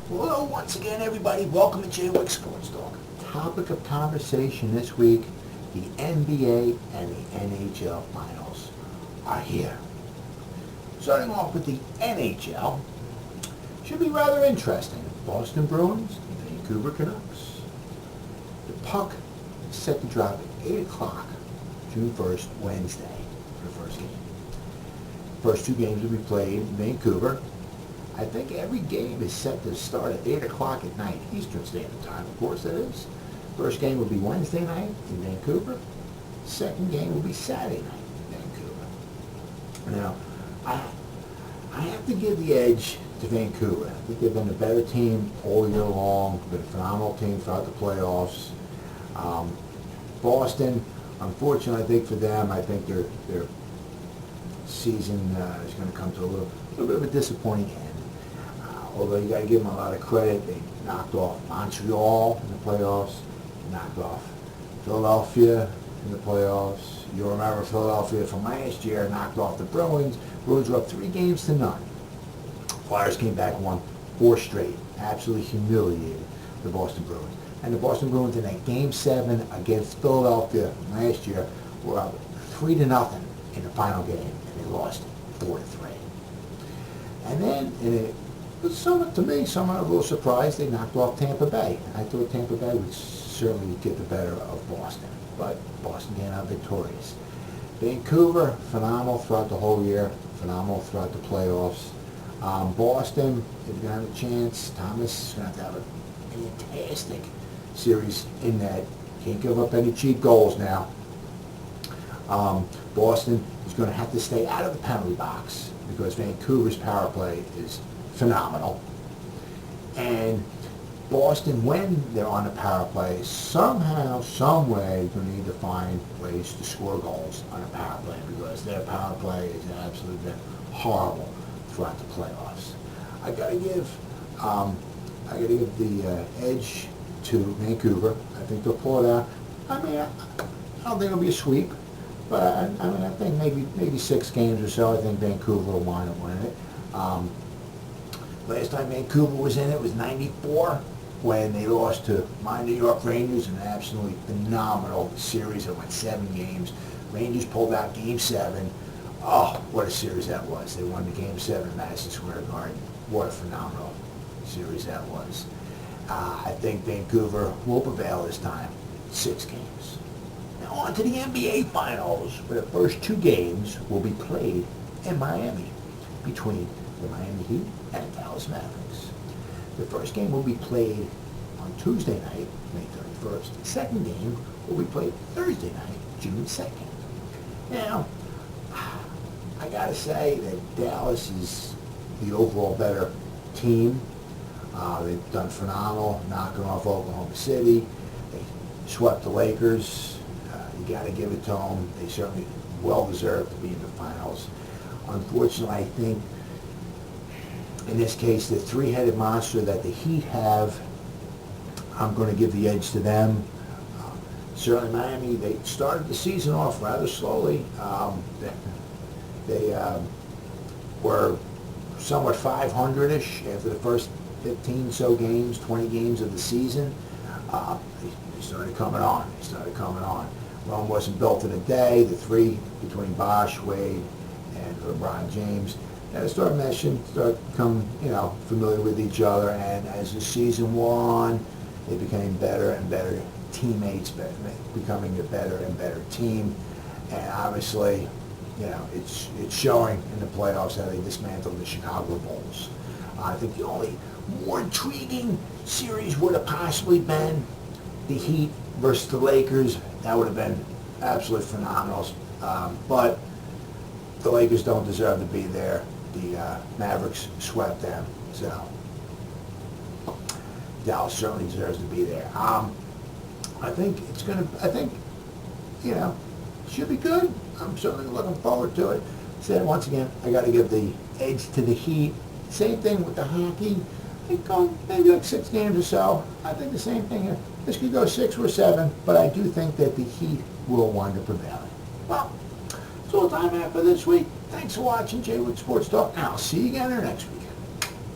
Hello, once again, everybody. Welcome to Jwicksportalk. Topic of conversation this week, the NBA and the NHL Finals are here. Starting off with the NHL, should be rather interesting. Boston Bruins, Vancouver Canucks. The puck is set to drop at 8 o'clock, June 1st, Wednesday, for the first game. First two games will be played in Vancouver. I think every game is set to start at 8 o'clock at night, Eastern Standard Time, of course that is. First game will be Wednesday night in Vancouver. Second game will be Saturday night in Vancouver. Now, I have to give the edge to Vancouver. I think they've been a better team all year long, been a phenomenal team throughout the playoffs. Boston, unfortunately, I think for them, I think their season is going to come to a little bit of a disappointing end. Although you got to give them a lot of credit, they knocked off Montreal in the playoffs, knocked off Philadelphia in the playoffs. You'll remember Philadelphia from last year knocked off the Bruins. Bruins were up 3-0. Flyers came back and won 4 straight, absolutely humiliated the Boston Bruins. And the Boston Bruins in that Game 7 against Philadelphia last year were up 3-0 in the final game, and they lost 4-3. And then to me, somewhat a little surprised, they knocked off Tampa Bay. I thought Tampa Bay would certainly get the better of Boston, but Boston came out victorious. Vancouver, phenomenal throughout the whole year, phenomenal throughout the playoffs. Boston, if you're going to have a chance, Thomas is going to have a fantastic series in that. Can't give up any cheap goals now. Boston is going to have to stay out of the penalty box because Vancouver's power play is phenomenal. And Boston, when they're on the power play, somehow, some way, going to need to find ways to score goals on a power play because their power play is absolutely horrible throughout the playoffs. I got to give the edge to Vancouver. I think they'll pull it out. I mean, I don't think it'll be a sweep, but I think maybe 6 games or so. I think Vancouver will wind up winning it. Last time Vancouver was in it was '94 when they lost to my New York Rangers in an absolutely phenomenal series that went 7 games. Rangers pulled out Game 7. Oh, what a series that was. They won the Game 7 at Madison Square Garden. What a phenomenal series that was. I think Vancouver will prevail this time. 6 games. Now on to the NBA Finals, where the first 2 games will be played in Miami between the Miami Heat and the Dallas Mavericks. The first game will be played on Tuesday night, May 31st. The second game will be played Thursday night, June 2nd. Now, I got to say that Dallas is the overall better team. They've done phenomenal, knocking off Oklahoma City. They swept the Lakers. You got to give it to them. They certainly well deserve to be in the finals. Unfortunately, I think in this case, the 3-headed monster that the Heat have, I'm going to give the edge to them. Certainly Miami, they started the season off rather slowly. They were somewhat 500-ish after the first 15 so games, 20 games of the season. They started coming on. Rome wasn't built in a day. The 3 between Bosh, Wade, and LeBron James, they started meshing, started becoming, familiar with each other, and as the season wore on, they became better and better teammates, becoming a better and better team. And obviously, it's showing in the playoffs how they dismantled the Chicago Bulls. I think the only more intriguing series would have possibly been the Heat versus the Lakers. That would have been absolutely phenomenal. But the Lakers don't deserve to be there. The Mavericks swept them, so Dallas certainly deserves to be there. I think should be good. I'm certainly looking forward to it. Said once again, I got to give the edge to the Heat. Same thing with the hockey. I think maybe like 6 games or so. I think the same thing here. This could go 6 or 7, but I do think that the Heat will wind up prevailing. Well, that's all the time I have for this week. Thanks for watching Jwicksportalk, and I'll see you again next week.